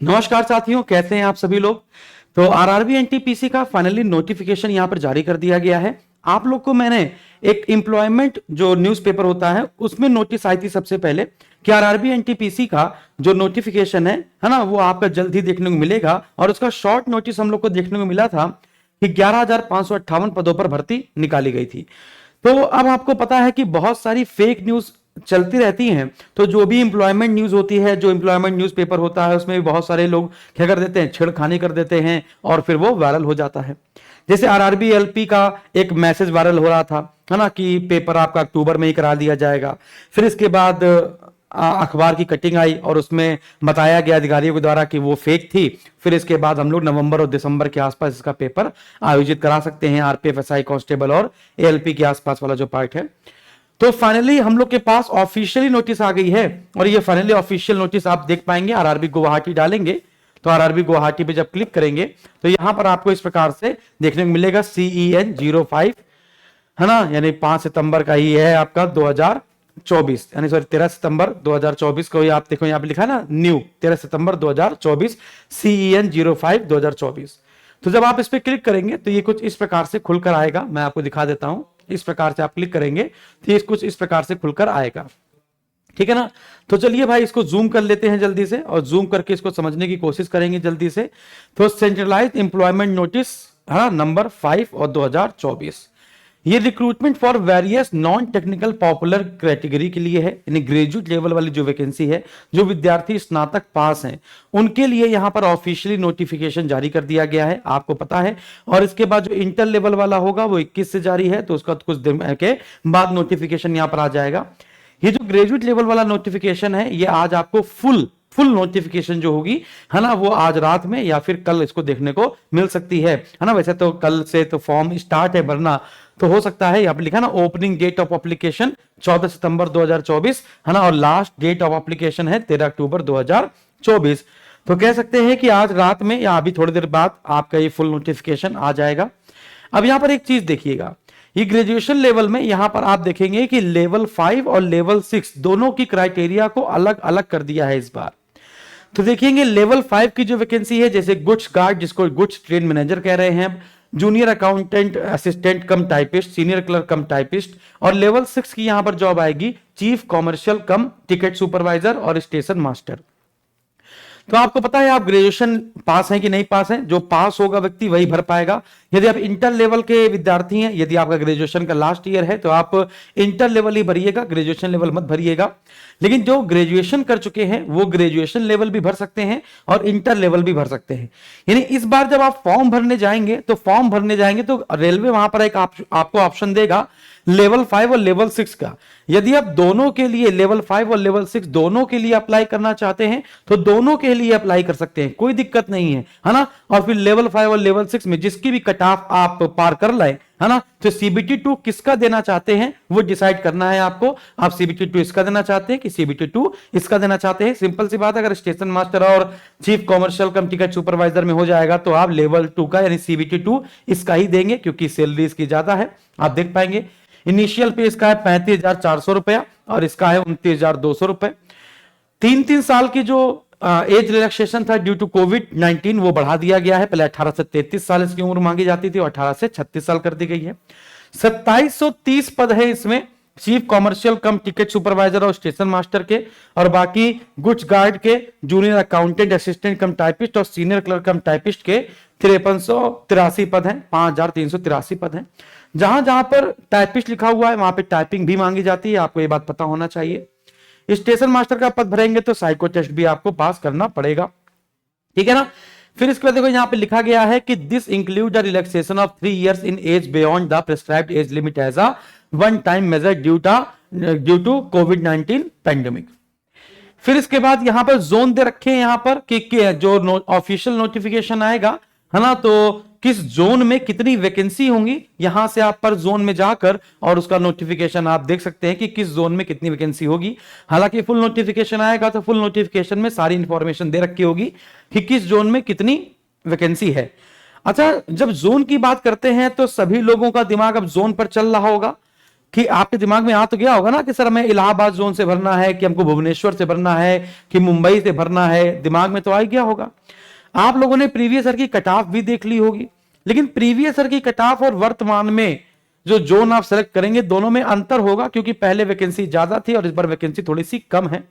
नमस्कार साथियों, कैसे हैं आप सभी लोग। तो आरआरबी एनटीपीसी का फाइनली नोटिफिकेशन यहां पर जारी कर दिया गया है। आप लोग को मैंने एक एम्प्लॉयमेंट जो न्यूज़पेपर होता है उसमें नोटिस आई थी सबसे पहले कि आरआरबी एनटीपीसी का जो नोटिफिकेशन है ना, वो आपका जल्द ही देखने को मिलेगा। और उसका शॉर्ट नोटिस हम लोग को देखने को मिला था कि 11,558 पदों पर भर्ती निकाली गई थी। तो अब आपको पता है कि बहुत सारी फेक न्यूज चलती रहती हैं। तो जो भी इंप्लॉयमेंट न्यूज होती है, जो इंप्लॉयमेंट न्यूज़पेपर होता है, उसमें भी बहुत सारे लोग क्या कर देते हैं, छेड़खानी कर देते हैं और फिर वो वायरल हो जाता है। जैसे आरआरबी एलपी का एक मैसेज वायरल हो रहा था, है ना, कि पेपर आपका अक्टूबर में ही करा दिया जाएगा। फिर इसके बाद अखबार की कटिंग आई और उसमें बताया गया अधिकारियों के द्वारा कि वो फेक थी। फिर इसके बाद हम लोग नवंबर और दिसंबर के आसपास इसका पेपर आयोजित करा सकते हैं, आरपीएफ एसआई कांस्टेबल और एएलपी के आसपास वाला जो पार्ट है। तो फाइनली हम लोग के पास ऑफिशियली नोटिस आ गई है और ये फाइनली ऑफिशियल नोटिस आप देख पाएंगे। आरआरबी गुवाहाटी डालेंगे तो आरआरबी गुवाहाटी पे जब क्लिक करेंगे तो यहां पर आपको इस प्रकार से देखने को मिलेगा CEN 05, है ना, यानी 5 सितंबर का ही है आपका 2024, यानी सॉरी 13 सितंबर 2024 को। आप देखो यहाँ पे लिखा है ना, न्यू 13 सितंबर 2024, CEN 05 2024। तो जब आप इस पे क्लिक करेंगे तो ये कुछ इस प्रकार से खुलकर आएगा। मैं आपको दिखा देता हूं। इस प्रकार से आप क्लिक करेंगे तो ये कुछ इस प्रकार से खुलकर आएगा, ठीक है ना। तो चलिए भाई, इसको जूम कर लेते हैं जल्दी से और जूम करके इसको समझने की कोशिश करेंगे जल्दी से। तो सेंट्रलाइज्ड एम्प्लॉयमेंट नोटिस, हाँ, नंबर 5 और 2024, ये recruitment for various non technical popular category के लिए है, यानी ग्रेजुएट लेवल वाली जो वैकेंसी है, जो विद्यार्थी स्नातक पास हैं उनके लिए यहां पर ऑफिशियली नोटिफिकेशन जारी कर दिया गया है, आपको पता है। और इसके बाद जो इंटर लेवल वाला होगा वो 21 से जारी है, तो उसका कुछ दिन के बाद नोटिफिकेशन यहां पर आ जाएगा। ये जो ग्रेजुएट लेवल वाला नोटिफिकेशन है, ये आज आपको फुल नोटिफिकेशन जो होगी, है ना, वो आज रात में या फिर कल इसको देखने को मिल सकती है ना। वैसे तो कल से तो फॉर्म स्टार्ट है भरना, तो हो सकता है, यहाँ पे लिखा ना, ओपनिंग डेट ऑफ एप्लीकेशन 14 सितंबर 2024, है ना, और लास्ट डेट ऑफ एप्लीकेशन है 13 अक्टूबर 2024। तो कह सकते हैं कि आज रात में या अभी थोड़ी देर बाद आपका ये फुल नोटिफिकेशन आ जाएगा। अब यहां पर एक चीज देखिएगा, ये ग्रेजुएशन लेवल में यहां पर आप देखेंगे कि लेवल 5 और लेवल 6 दोनों की क्राइटेरिया को अलग अलग कर दिया है इस बार। तो देखेंगे लेवल 5 की जो वैकेंसी है, जैसे गुड्स गार्ड, जिसको गुड्स ट्रेड मैनेजर कह रहे हैं, जूनियर अकाउंटेंट असिस्टेंट कम टाइपिस्ट, सीनियर क्लर्क कम टाइपिस्ट। और लेवल 6 की यहां पर जॉब आएगी चीफ कॉमर्शियल कम टिकट सुपरवाइजर और स्टेशन मास्टर। तो आपको पता है आप ग्रेजुएशन पास हैं कि नहीं पास हैं, जो पास होगा व्यक्ति वही भर पाएगा। यदि आप इंटर लेवल के विद्यार्थी हैं, यदि आपका ग्रेजुएशन का लास्ट ईयर है, तो आप इंटर लेवल ही भरिएगा, ग्रेजुएशन लेवल मत भरिएगा। लेकिन जो ग्रेजुएशन कर चुके हैं वो ग्रेजुएशन लेवल भी भर सकते हैं और इंटर लेवल भी भर सकते हैं। यानी इस बार जब आप फॉर्म भरने जाएंगे तो रेलवे वहां पर एक आपको ऑप्शन देगा लेवल 5 और लेवल 6 का। यदि आप दोनों के लिए, लेवल 5 और लेवल 6 दोनों के लिए अप्लाई करना चाहते हैं तो दोनों के लिए अप्लाई कर सकते हैं, कोई दिक्कत नहीं है ना। और फिर लेवल 5 और लेवल 6 में जिसकी भी कट ऑफ आप पार कर लाए, है ना, तो CBT 2 किसका देना चाहते हैं वो डिसाइड करना है आपको। आप CBT 2 इसका देना चाहते हैं कि CBT 2 इसका देना चाहते हैं, सिंपल सी बात है। अगर स्टेशन मास्टर और चीफ कॉमर्शियल कम टिकट सुपरवाइजर में हो जाएगा तो आप लेवल 2 का यानी CBT 2 इसका ही देंगे, क्योंकि सैलरी इसकी ज्यादा है, आप देख पाएंगे। इनिशियल पे इसका है 35,400 रुपया और इसका है 29,200 रुपए। 3 साल की जो एज रिलैक्सेशन था ड्यू टू कोविड-19 वो बढ़ा दिया गया है। पहले 18 से 33 साल इसकी उम्र मांगी जाती थी और 18 से 36 साल कर दी गई है। 2730 पद है इसमें चीफ कॉमर्शियल कम टिकट सुपरवाइजर और स्टेशन मास्टर के, और बाकी गुड्स गार्ड के, जूनियर अकाउंटेंट असिस्टेंट कम टाइपिस्ट और सीनियर क्लर्क कम टाइपिस्ट के 5383 पद हैं, 5383 पद हैं। जहां जहां पर टाइपिस्ट लिखा हुआ है वहां पे टाइपिंग भी मांगी जाती है, आपको ये बात पता होना चाहिए। स्टेशन मास्टर का पद भरेंगे तो साइको टेस्ट भी आपको पास करना पड़ेगा, ठीक है ना। फिर इसके बाद देखो यहाँ पे लिखा गया है कि this include the relaxation of 3 years in age beyond the prescribed age limit as a one time major due to कोविड-19 पैंडेमिक। फिर इसके बाद यहां पर जोन दे रखे हैं यहां पर कि जो ऑफिशियल नोटिफिकेशन आएगा, है ना, तो किस जोन में कितनी वैकेंसी होंगी, यहां से आप पर जोन में जाकर और उसका नोटिफिकेशन आप देख सकते हैं कि किस जोन में कितनी वैकेंसी होगी। हालांकि फुल नोटिफिकेशन आएगा तो फुल नोटिफिकेशन में सारी इंफॉर्मेशन दे रखी होगी कि किस जोन में कितनी वैकेंसी है। अच्छा, जब जोन की बात करते हैं तो सभी लोगों का दिमाग अब जोन पर चल रहा होगा कि आपके दिमाग में आ तो गया होगा ना कि सर हमें इलाहाबाद जोन से भरना है, कि हमको भुवनेश्वर से भरना है, कि मुंबई से भरना है, दिमाग में तो आ ही गया होगा। आप लोगों ने प्रीवियस ईयर की कट ऑफ भी देख ली होगी, लेकिन प्रीवियस ईयर की कट ऑफ और वर्तमान में जो जोन आप सेलेक्ट करेंगे दोनों में अंतर होगा, क्योंकि पहले वैकेंसी ज्यादा थी और इस बार वैकेंसी थोड़ी सी कम है।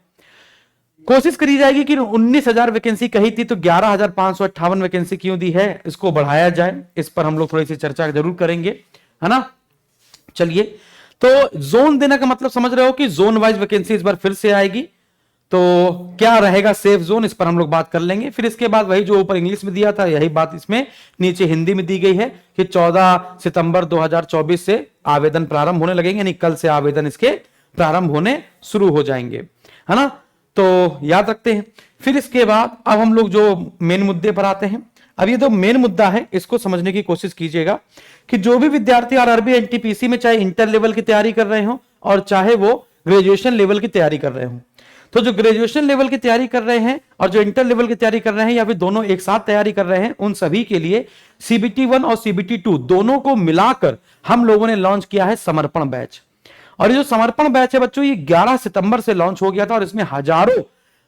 कोशिश करी जाएगी कि 19,000 वैकेंसी कही थी तो 11,558 वैकेंसी क्यों दी है, इसको बढ़ाया जाए। इस पर हम लोग थोड़ी सी चर्चा जरूर करेंगे, है ना। चलिए, तो जोन देने का मतलब समझ रहे हो कि जोन वाइज वैकेंसी इस बार फिर से आएगी। तो क्या रहेगा सेफ जोन, इस पर हम लोग बात कर लेंगे। फिर इसके बाद वही जो ऊपर इंग्लिश में दिया था यही बात इसमें नीचे हिंदी में दी गई है कि 14 सितंबर 2024 से आवेदन प्रारंभ होने लगेंगे, यानी कल से आवेदन इसके प्रारंभ होने शुरू हो जाएंगे, है ना। तो याद रखते हैं। फिर इसके बाद अब हम लोग जो मेन मुद्दे पर आते हैं। अब ये जो मेन मुद्दा है इसको समझने की कोशिश कीजिएगा कि जो भी विद्यार्थी आरआरबी एनटीपीसी में चाहे इंटर लेवल की तैयारी कर रहे हो और चाहे वो ग्रेजुएशन लेवल की तैयारी कर रहे हो, तो जो ग्रेजुएशन लेवल की तैयारी कर रहे हैं और जो इंटर लेवल की तैयारी कर रहे हैं या फिर दोनों एक साथ तैयारी कर रहे हैं, उन सभी के लिए सीबीटी 1 और सीबीटी 2 दोनों को मिलाकर हम लोगों ने लॉन्च किया है समर्पण बैच। और ये जो समर्पण बैच है बच्चों, ये 11 सितंबर से लॉन्च हो गया था और इसमें हजारों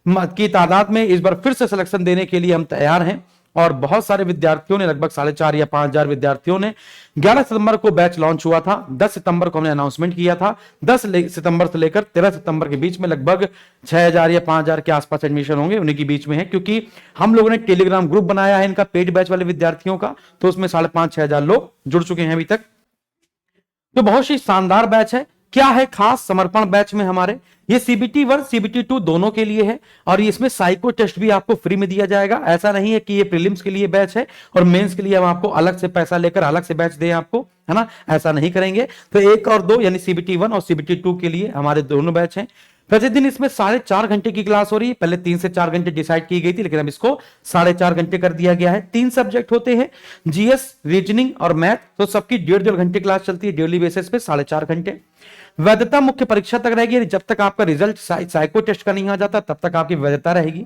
की तादाद में इस बार फिर से सिलेक्शन देने के लिए हम तैयार हैं। और बहुत सारे विद्यार्थियों ने, लगभग 4,500 या 5,000 विद्यार्थियों ने 11 सितंबर को बैच लॉन्च हुआ था। 10 सितंबर को हमने अनाउंसमेंट किया था। 10 सितंबर से लेकर 13 सितंबर के बीच में लगभग 6,000 या 5,000 के आसपास एडमिशन होंगे, उन्हीं के बीच में है, क्योंकि हम लोगों ने टेलीग्राम ग्रुप बनाया है इनका पेड बैच वाले विद्यार्थियों का, तो उसमें 5,500-6,000 लोग जुड़ चुके हैं अभी तक। तो बहुत ही शानदार बैच है। क्या है खास समर्पण बैच में हमारे, ये सीबीटी 1 सीबीटी 2 दोनों के लिए है और इसमें साइको टेस्ट भी आपको फ्री में दिया जाएगा। ऐसा नहीं है कि ये प्रीलिम्स के लिए बैच है और मेंस के लिए हम आपको अलग से पैसा लेकर अलग से बैच दें आपको, है ना, ऐसा नहीं करेंगे। तो 1 और 2 यानी सीबीटी 1 और सीबीटी 2 के लिए हमारे दोनों बैच हैं। प्रतिदिन इसमें 4.5 घंटे की क्लास हो रही है। पहले 3 से 4 घंटे डिसाइड की गई थी, लेकिन अब इसको 4.5 घंटे कर दिया गया है। 3 सब्जेक्ट होते हैं, जीएस, रीजनिंग और मैथ। तो सबकी 1.5 घंटे क्लास चलती है डेली बेसिस पे, 4.5 घंटे। वैधता मुख्य परीक्षा तक रहेगी, जब तक आपका रिजल्ट साइको टेस्ट का नहीं आ जाता तब तक आपकी वैधता रहेगी।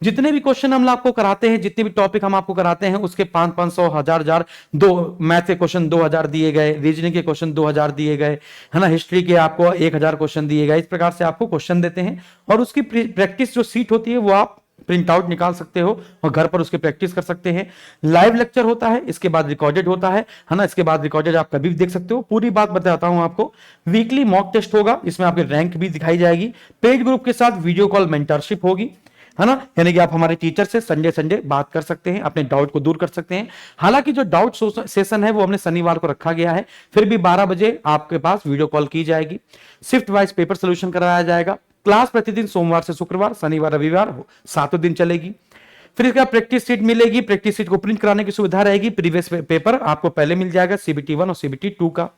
जितने भी क्वेश्चन हम आपको कराते हैं, जितने भी टॉपिक हम आपको कराते हैं, उसके 500, 1000, दो मैथ के क्वेश्चन 2000 दिए गए, रीजनिंग के क्वेश्चन 2000 दिए गए, है ना, हिस्ट्री के आपको 1000 क्वेश्चन दिए गए। इस प्रकार से आपको क्वेश्चन देते हैं और उसकी प्रैक्टिस जो सीट होती है वो आप प्रिंट आउट निकाल सकते हो और घर पर उसके प्रैक्टिस कर सकते हैं। लाइव लेक्चर होता है, इसके बाद रिकॉर्डेड होता है ना, इसके बाद रिकॉर्डेड आप कभी भी देख सकते हो। पूरी बात बताता हूं आपको। वीकली मॉक टेस्ट होगा, इसमें आपकी रैंक भी दिखाई जाएगी। पेड ग्रुप के साथ वीडियो कॉल मेंटरशिप होगी, है ना, यानी कि आप हमारे टीचर से संडे बात कर सकते हैं, अपने डाउट को दूर कर सकते हैं। हालांकि जो डाउट सेशन है वो हमने शनिवार को रखा गया है, फिर भी 12 बजे आपके पास वीडियो कॉल की जाएगी। शिफ्ट वाइज पेपर सोल्यूशन कराया जाएगा। क्लास प्रतिदिन सोमवार से शुक्रवार, शनिवार रविवार 7 दिन चलेगी। फिर इसका प्रैक्टिस सीट मिलेगी, प्रैक्टिस सीट को प्रिंट कराने की सुविधा रहेगी। प्रीवियस पेपर आपको पहले मिल जाएगा सीबीटी 1 और सीबीटी 2 का।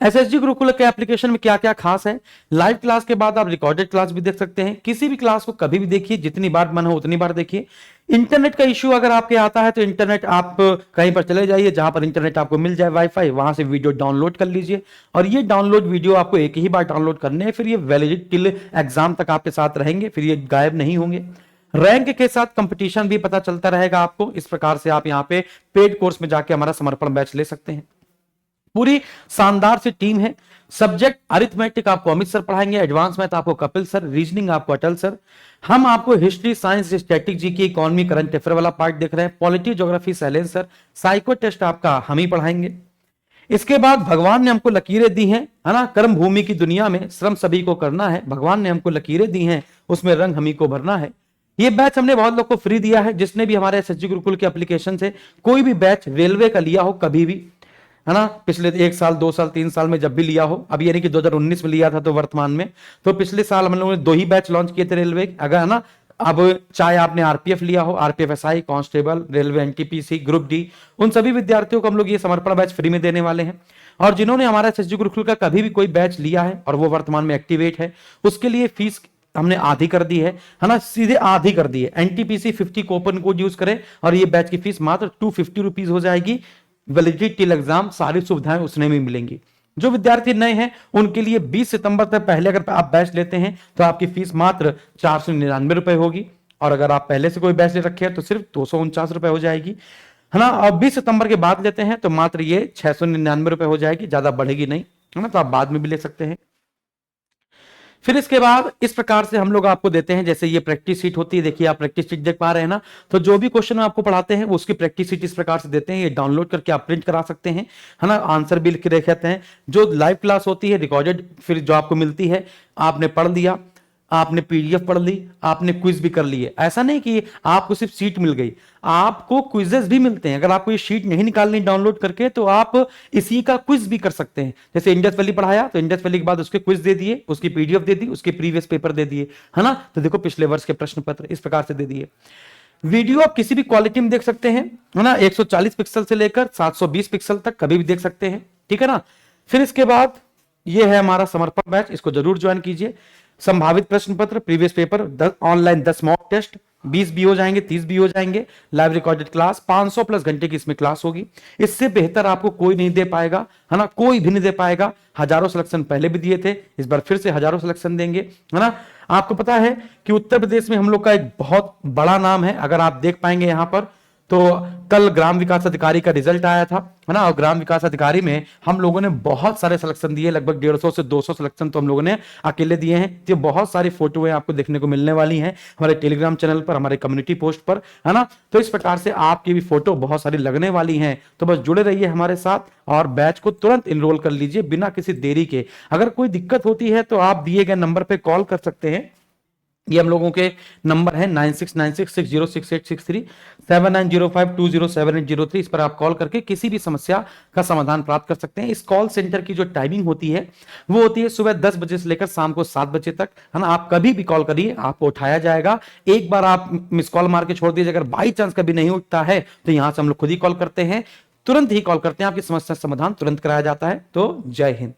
एसएसजी गुरुकुल के एप्लीकेशन में क्या क्या खास है, लाइव क्लास के बाद आप रिकॉर्डेड क्लास भी देख सकते हैं। किसी भी क्लास को कभी भी देखिए, जितनी बार मन हो उतनी बार देखिए। इंटरनेट का इश्यू अगर आपके आता है तो इंटरनेट आप कहीं पर चले जाइए जहां पर इंटरनेट आपको मिल जाए वाईफाई, वहां से वीडियो डाउनलोड कर लीजिए। और ये डाउनलोड वीडियो आपको एक ही बार डाउनलोड करने हैं, फिर ये वैलिड टिल एग्जाम तक आपके साथ रहेंगे, फिर ये गायब नहीं होंगे। रैंक के साथ कंपटीशन भी पता चलता रहेगा आपको। इस प्रकार से आप यहाँ पे पेड कोर्स में जाके हमारा समर्पण बैच ले सकते हैं। पूरी शानदार सी टीम है। सब्जेक्ट अरिथमेटिक आपको अमित सर पढ़ाएंगे, एडवांस मैथ आपको कपिल सर, रीजनिंग आपको अटल सर। हम आपको history, science, static, GK, economy, current affair वाला पार्ट देख रहे हैं। Polity, geography Shailendra sir. Psycho test आपका हम ही पढ़ाएंगे। इसके बाद भगवान ने हमको लकीरें दी हैं, है ना, कर्म भूमि की दुनिया में श्रम सभी को करना है। भगवान ने हमको लकीरें दी हैं, उसमें रंग हम ही को भरना है। ये बैच हमने बहुत लोग को फ्री दिया है। जिसने भी हमारे एसएसजी गुरुकुल के एप्लीकेशन से कोई भी बैच रेलवे का लिया हो कभी भी, है ना, पिछले 1 साल 2 साल 3 साल में जब भी लिया हो, अभी यानी कि 2019 में लिया था तो वर्तमान में, तो पिछले साल हम लोगों ने 2 ही बैच लॉन्च किए थे रेलवे, अगर, है ना। अब चाहे आपने आरपीएफ लिया हो, RPF SI, constable, railway NTPC, group D, उन सभी विद्यार्थियों को हम लोग ये समर्पण बैच फ्री में देने वाले हैं। और जिन्होंने हमारा एसएसजी गुरुकुल का कभी भी कोई बैच लिया है और वो वर्तमान में एक्टिवेट है, उसके लिए फीस हमने आधी कर दी है ना, सीधे आधी कर दी है। एनटीपीसी 50 कूपन कोड यूज करें और ये बैच की फीस मात्र 250 रुपीज हो जाएगी। वैलिडिटी टिल एग्जाम, सारी सुविधाएं उसने में मिलेंगी। जो विद्यार्थी नए हैं उनके लिए 20 सितंबर तक पहले अगर आप बैच लेते हैं तो आपकी फीस मात्र 499 रुपए होगी, और अगर आप पहले से कोई बैच ले रखे हैं तो सिर्फ 249 रुपए हो जाएगी, है ना। और 20 सितंबर के बाद लेते हैं तो मात्र ये 699 रुपए हो जाएगी, ज्यादा बढ़ेगी नहीं। है ना, तो आप बाद में भी ले सकते हैं। फिर इसके बाद इस प्रकार से हम लोग आपको देते हैं, जैसे ये प्रैक्टिस शीट होती है, देखिए आप प्रैक्टिस शीट देख पा रहे हैं ना, तो जो भी क्वेश्चन आपको पढ़ाते हैं वो उसकी प्रैक्टिस शीट इस प्रकार से देते हैं, ये डाउनलोड करके आप प्रिंट करा सकते हैं, है ना, आंसर भी लिख के रखते हैं। जो लाइव क्लास होती है रिकॉर्डेड, फिर जो आपको मिलती है, आपने पढ़ लिया, आपने पीडीएफ पढ़ ली, आपने क्विज भी कर लिए। ऐसा नहीं कि आपको सिर्फ शीट मिल गई, आपको क्विजेस भी मिलते हैं। अगर आपको ये शीट नहीं निकालनी डाउनलोड करके, तो आप इसी का क्विज भी कर सकते हैं। जैसे इंडस वैली पढ़ाया, तो इंडस वैली के बाद उसके क्विज दे दिए, उसकी पीडीएफ दे दी, उसके प्रीवियस पेपर दे दिए, है ना, तो देखो पिछले वर्ष के प्रश्न पत्र इस प्रकार से दे दिए। वीडियो आप किसी भी क्वालिटी में देख सकते हैं, है ना, 140 पिक्सल से लेकर 720 पिक्सल तक कभी भी देख सकते हैं, ठीक है ना। फिर इसके बाद ये है हमारा समर्पण बैच, इसको जरूर ज्वाइन कीजिए। संभावित प्रश्न पत्र, previous paper, online 10 mock test, 20 भी हो जाएंगे, 30 भी हो जाएंगे, लाइव रिकॉर्डेड क्लास, 500 प्लस घंटे की इसमें क्लास होगी। इससे बेहतर आपको कोई नहीं दे पाएगा, है ना, कोई भी नहीं दे पाएगा। हजारों सिलेक्शन पहले भी दिए थे, इस बार फिर से हजारों सिलेक्शन देंगे, है ना। आपको पता है कि उत्तर प्रदेश में हम लोग का एक बहुत बड़ा नाम है, अगर आप देख पाएंगे यहां पर, तो कल ग्राम विकास अधिकारी का रिजल्ट आया था, है ना, और ग्राम विकास अधिकारी में हम लोगों ने बहुत सारे सिलेक्शन दिए, लगभग 150 से 200 सिलेक्शन तो हम लोगों ने अकेले दिए हैं। ये बहुत सारी फोटोएं आपको देखने को मिलने वाली हैं हमारे टेलीग्राम चैनल पर, हमारे कम्युनिटी पोस्ट पर, है ना। तो इस प्रकार से आपकी भी फोटो बहुत सारी लगने वाली हैं, तो बस जुड़े रहिए हमारे साथ और बैच को तुरंत इनरोल कर लीजिए बिना किसी देरी के। अगर कोई दिक्कत होती है तो आप दिए गए नंबर पर कॉल कर सकते हैं, ये हम लोगों के नंबर है 9696606863, 7905207803। इस पर आप कॉल करके किसी भी समस्या का समाधान प्राप्त कर सकते हैं। इस कॉल सेंटर की जो टाइमिंग होती है वो होती है सुबह 10 बजे से लेकर शाम को 7 बजे तक, है ना। आप कभी भी कॉल करिए, आपको उठाया जाएगा। एक बार आप मिस कॉल मार के छोड़ दीजिए, अगर बाई चांस कभी नहीं उठता है तो यहां से हम लोग खुद ही कॉल करते हैं, तुरंत ही कॉल करते हैं, आपकी समस्या समाधान तुरंत कराया जाता है। तो जय हिंद।